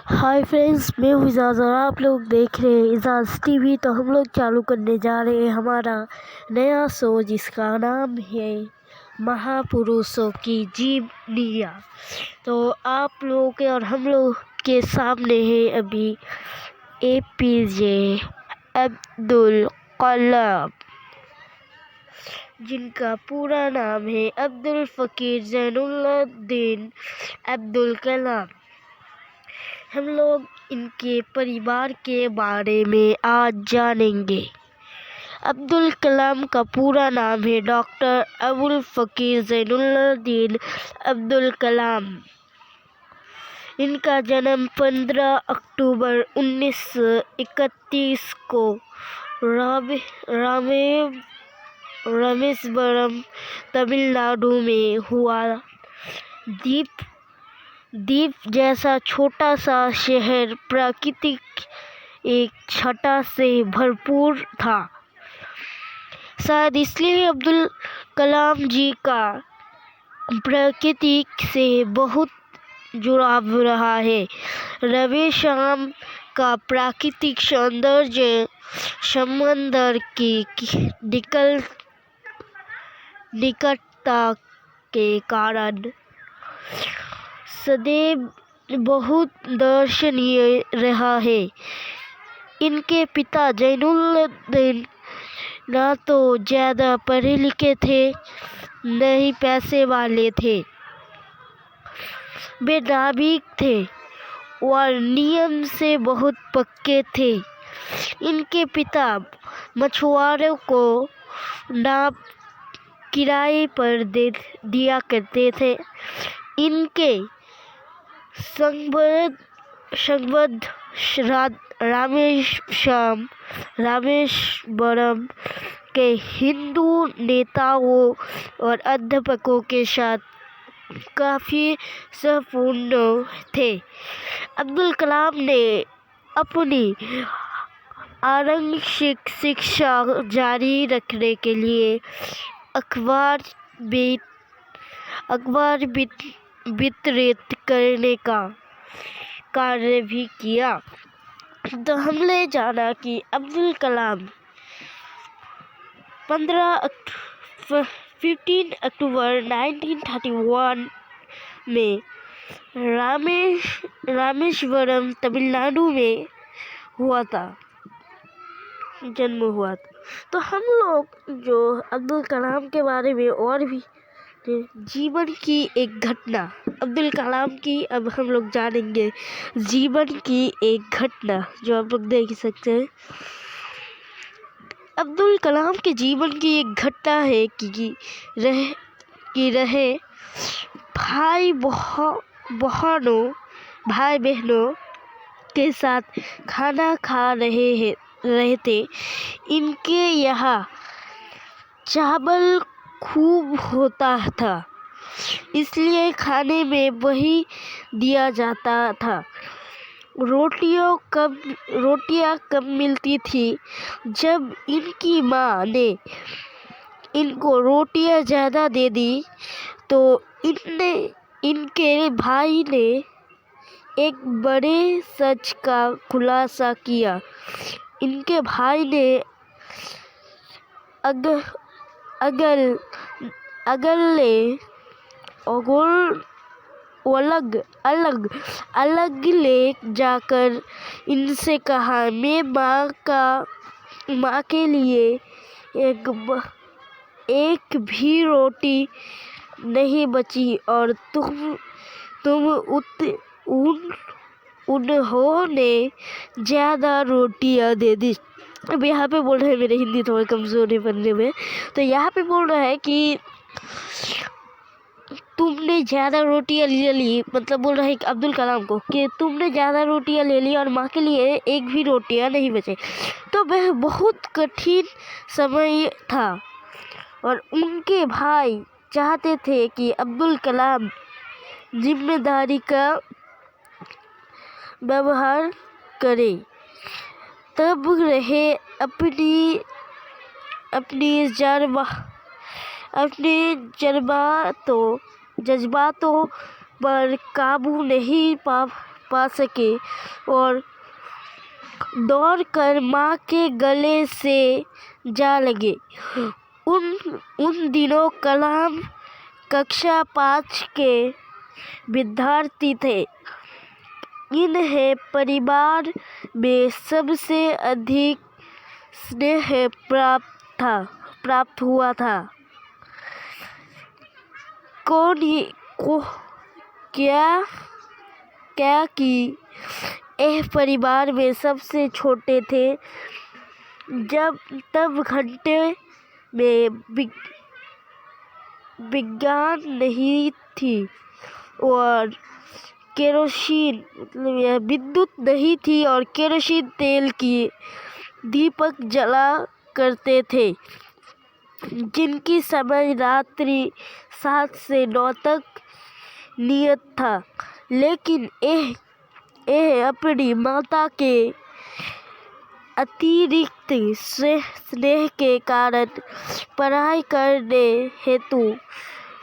Hi friends, मैं हूँ इजाज़ और आप लोग देख रहे हैं इजाज़ टीवी। तो हम लोग चालू करने जा रहे हैं हमारा नया शो जिसका नाम है महापुरुषों की जीवनियाँ। तो आप लोग के और हम लोग के सामने है अभी APJ अब्दुल कलाम, जिनका पूरा नाम है अब्दुल फ़कीर ज़ैनुलब्दीन अब्दुल कलाम। हम लोग इनके परिवार के बारे में आज जानेंगे। अब्दुल कलाम का पूरा नाम है डॉक्टर अबुल फ़कीर ज़ैनुलब्दीन अब्दुल कलाम। इनका जन्म 15 अक्टूबर 1931 को रामेश्वरम, तमिलनाडु में हुआ। द्वीप जैसा छोटा सा शहर प्राकृतिक एक छटा से भरपूर था। शायद इसलिए अब्दुल कलाम जी का प्रकृति से बहुत जुड़ाव रहा है। रविशाम का प्राकृतिक सौंदर्य, समंदर की निकटता के कारण सदैव बहुत दर्शनीय रहा है। इनके पिता ज़ैनुलब्दीन ना तो ज़्यादा पढ़े लिखे थे, न ही पैसे वाले थे। वे नाविक थे और नियम से बहुत पक्के थे। इनके पिता मछुआरों को नाव किराए पर दे दिया करते थे। इनके संबद्ध रामेश्वरम के हिंदू नेताओं और अध्यापकों के साथ काफ़ी सहपूर्ण थे। अब्दुल कलाम ने अपनी आरंभिक शिक्षा जारी रखने के लिए अखबार वितरित करने का कार्य भी किया। तो हमने जाना कि अब्दुल कलाम 15 अक्टूबर 1931 में रामेश्वरम, तमिलनाडु में जन्म हुआ था। तो हम लोग जो अब्दुल कलाम के बारे में और भी जीवन की एक घटना अब्दुल कलाम की अब हम लोग जानेंगे। जीवन की एक घटना जो आप लोग देख सकते हैं। अब्दुल कलाम के जीवन की एक घटना है कि रहे भाई बहनों के साथ खाना खा रहे थे। इनके यहाँ चावल खूब होता था, इसलिए खाने में वही दिया जाता था। रोटियां कम मिलती थी। जब इनकी माँ ने इनको रोटियां ज़्यादा दे दी तो इनके भाई ने एक बड़े सच का खुलासा किया। इनके भाई ने अलग ले जाकर इनसे कहा, मैं माँ के लिए एक भी रोटी नहीं बची और उन्होंने ज़्यादा रोटियां दे दी। अब यहाँ पे बोल रहे हैं, मेरे हिंदी थोड़ा कमज़ोर है पढ़ने में, तो यहाँ पे बोल रहा है कि तुमने ज़्यादा रोटियां ले ली, मतलब बोल रहा है अब्दुल कलाम को कि तुमने ज़्यादा रोटियां ले ली और माँ के लिए एक भी रोटियां नहीं बचे। तो वह बहुत कठिन समय था और उनके भाई चाहते थे कि अब्दुल कलाम जिम्मेदारी का व्यवहार करे। तब रहे अपनी जज्बातों पर काबू नहीं पा पा सके और दौड़कर माँ के गले से जा लगे। उन दिनों कलाम कक्षा 5 के विद्यार्थी थे। इन्हें परिवार में सबसे अधिक स्नेह प्राप्त हुआ था। क्या कि यह परिवार में सबसे छोटे थे। तब घंटे में विज्ञान नहीं थी और केरोसिन विद्युत नहीं थी और केरोसिन तेल की दीपक जला करते थे, जिनकी समय रात्रि 7 से 9 तक नियत था। लेकिन यह अपनी माता के अतिरिक्त स्नेह के कारण पढ़ाई करने हेतु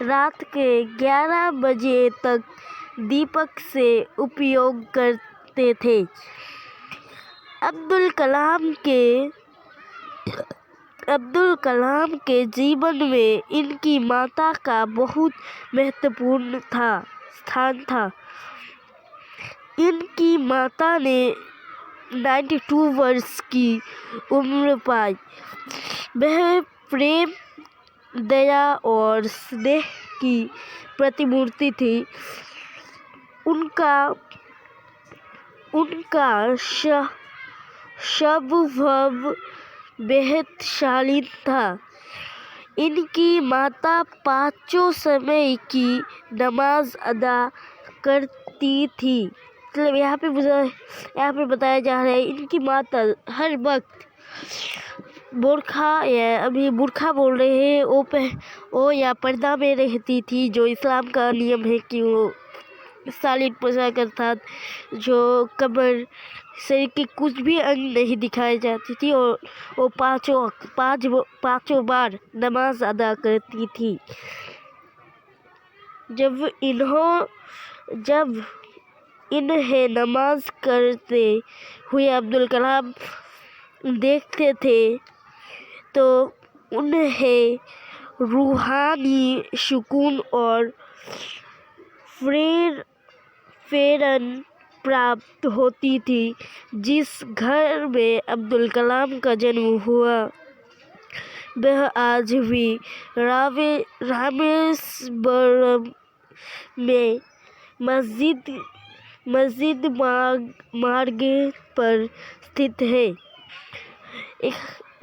रात के 11 बजे तक दीपक से उपयोग करते थे। अब्दुल कलाम के जीवन में इनकी माता का बहुत महत्वपूर्ण स्थान था। इनकी माता ने 92 वर्ष की उम्र पाई। वह प्रेम, दया और स्नेह की प्रतिमूर्ति थी। उनका स्वभाव बेहद शालीन था। इनकी माता 5 समय की नमाज अदा करती थी। मतलब यहाँ पे बताया जा रहा है इनकी माता हर वक्त बुर्खा बोल रहे हैं वो या पर्दा में रहती थी, जो इस्लाम का नियम है कि वो शालीन पोशाक अर्थात जो कमर शरीर के कुछ भी अंग नहीं दिखाई जाती थी और वो पाँचों बार नमाज अदा करती थी। जब इन्हें नमाज करते हुए अब्दुल कलाम देखते थे तो उन्हें रूहानी सुकून और प्रेरणा प्राप्त होती थी। जिस घर में अब्दुल कलाम का जन्म हुआ वह आज भी रामेश्वरम में मस्जिद मार्ग पर स्थित है।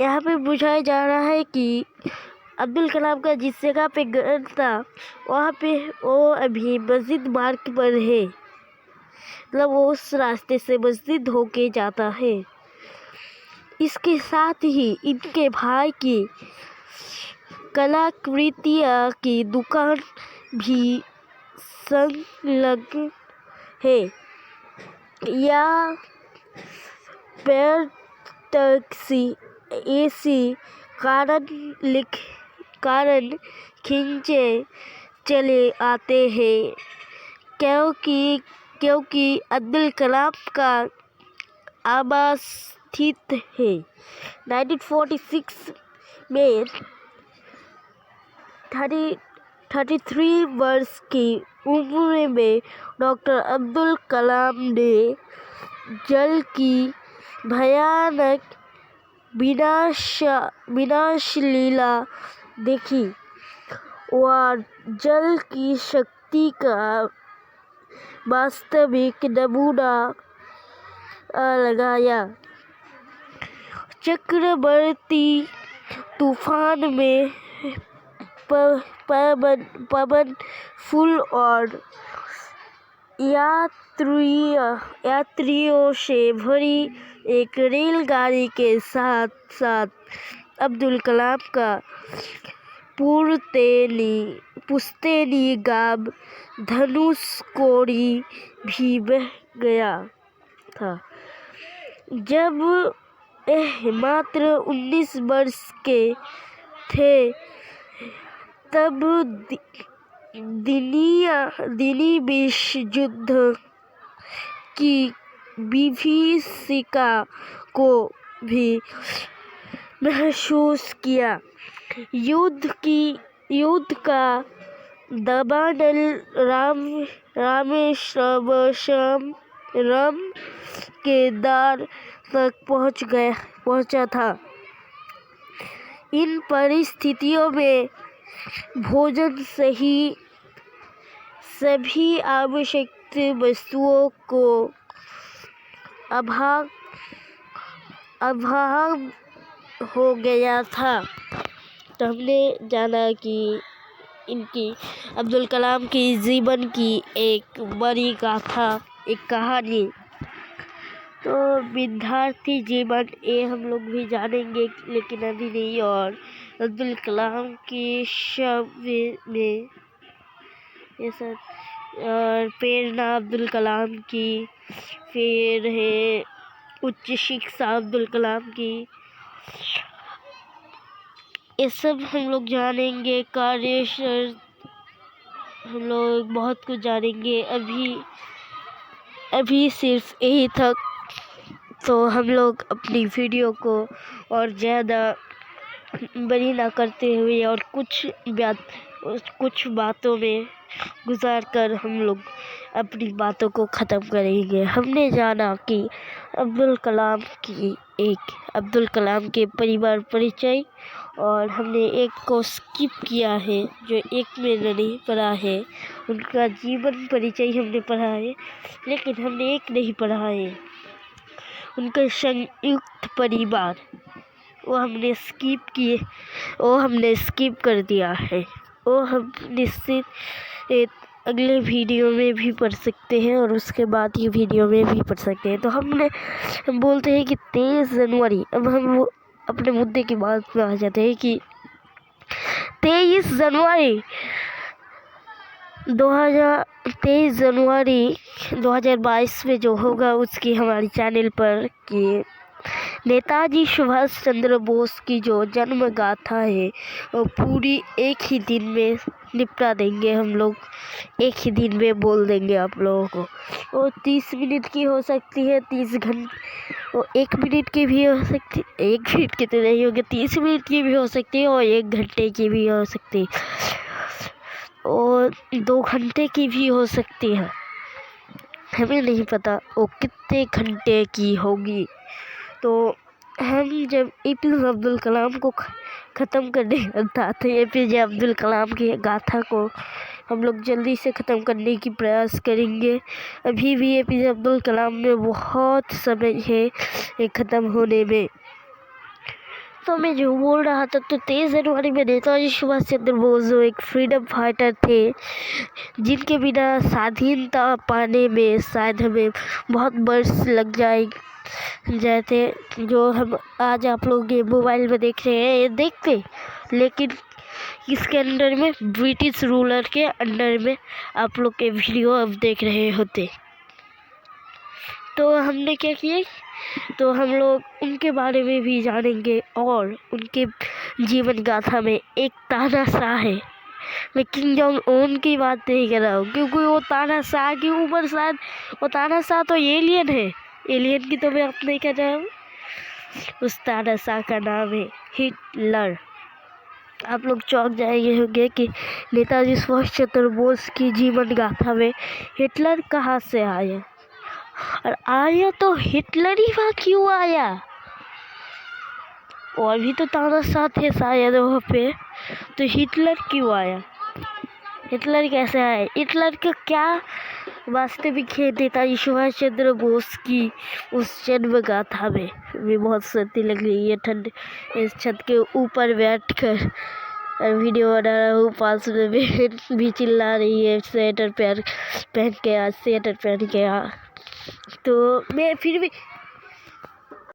यहाँ पे बुझाया जा रहा है कि अब्दुल कलाम का जिस जगह पे घर था वहाँ पे वो अभी मस्जिद मार्ग पर है। मतलब वो उस रास्ते से मस्जिद होके जाता है। इसके साथ ही इनके भाई की कलाकृतियाँ की दुकान भी संलग्न है। या पैर तक ऐसी कारण खींचे चले आते हैं क्योंकि अब्दुल कलाम का आवास स्थित है। 1946 में 33 वर्ष की उम्र में डॉक्टर अब्दुल कलाम ने जल की भयानक विनाशलीला देखी और जल की शक्ति का वास्तविक नमूना लगाया। चक्रवाती तूफान में पवन फूल और यात्रियों से भरी एक रेलगाड़ी के साथ साथ अब्दुल कलाम का पुश्तैनी गाँव धनुषकोडी भी बह गया था। जब यह मात्र 19 वर्ष के थे तब दिनी विश्व युद्ध की विभीषिका को भी महसूस किया। युद्ध का दबाव रामेश्वरम के द्वार तक पहुंचा था। इन परिस्थितियों में भोजन सही सभी आवश्यक वस्तुओं को अभाव हो गया था। तो हमने जाना कि इनकी अब्दुल कलाम की जीवन की एक बड़ी गाथा, एक कहानी। तो विद्यार्थी जीवन ये हम लोग भी जानेंगे, लेकिन अभी नहीं। और अब्दुल कलाम की शव में ये सब और प्रेरणा अब्दुल कलाम की, फिर है उच्च शिक्षा अब्दुल कलाम की, ये सब हम लोग जानेंगे। कार्यशर हम लोग बहुत कुछ जानेंगे। अभी सिर्फ यही तक। तो हम लोग अपनी वीडियो को और ज़्यादा बड़ी ना करते हुए और कुछ बातों में गुजार कर हम लोग अपनी बातों को ख़त्म करेंगे। हमने जाना कि अब्दुल कलाम के परिवार परिचय, और हमने एक को स्किप किया है जो एक में नहीं पढ़ा है। उनका जीवन परिचय हमने पढ़ा है, लेकिन हमने एक नहीं पढ़ा है उनका संयुक्त परिवार, वो हमने स्किप कर दिया है। वो हम निश्चित अगले वीडियो में भी पढ़ सकते हैं और उसके बाद ये वीडियो में भी पढ़ सकते हैं। तो हम बोलते हैं कि 23 जनवरी, अब हम अपने मुद्दे की बात में आ जाते हैं कि 23 जनवरी 2022 में जो होगा उसकी हमारी चैनल पर कि नेताजी सुभाष चंद्र बोस की जो जन्म गाथा है वो पूरी एक ही दिन में निपटा देंगे। हम लोग एक ही दिन में बोल देंगे आप लोगों को। वो 30 मिनट की हो सकती है, 30 घंटे, वो 1 मिनट की भी हो सकती है, 1 मिनट की तो नहीं होगी, 30 मिनट की भी हो सकती है और 1 घंटे की भी हो सकती है और 2 घंटे की भी हो सकती है। हमें नहीं पता वो कितने घंटे की होगी। तो हम जब APJ अब्दुल कलाम को ख़त्म करने अर्थात APJ अब्दुल कलाम की गाथा को हम लोग जल्दी से ख़त्म करने की प्रयास करेंगे। अभी भी APJ अब्दुल कलाम में बहुत समय है ये ख़त्म होने में। तो मैं जो बोल रहा था, तो 23 जनवरी में नेताजी सुभाष चंद्र बोस जो एक फ्रीडम फाइटर थे, जिनके बिना स्वाधीनता पाने में शायद हमें बहुत वर्ष लग जाते, जो हम आज आप लोग ये मोबाइल में देख रहे हैं, ये देखते, लेकिन इसके अंडर में ब्रिटिश रूलर के अंडर में आप लोग के वीडियो अब देख रहे होते। तो हमने क्या किया, तो हम लोग उनके बारे में भी जानेंगे। और उनके जीवन गाथा में एक तानाशाह है, मैं किंग जोंग उन की बात नहीं कर रहा हूँ, क्योंकि वो तानाशाह की ऊपर शायद वो तानाशाह तो एलियन है, एलियन की तो मैं बात नहीं कर रहा हूँ। उस तानाशाह का नाम है हिटलर। आप लोग चौंक जाएंगे होंगे कि नेताजी सुभाष चंद्र बोस की जीवन गाथा में हिटलर कहाँ से आया, और आया तो हिटलर ही वहाँ क्यों आया? और भी तो तानाशाह थे शायद वहाँ पे, तो हिटलर क्यों आया? हिटलर कैसे आया? हिटलर का क्या वास्तविक है नेताजी सुभाष चंद्र बोस की उस जन्म गाथा में? भी बहुत सर्दी लग रही है, ठंड, इस छत के ऊपर बैठकर वीडियो बना रहा हूँ। पास में भी चिल्ला रही है, स्वेटर पहन के आ, स्वेटर पहन के आ। तो मैं फिर भी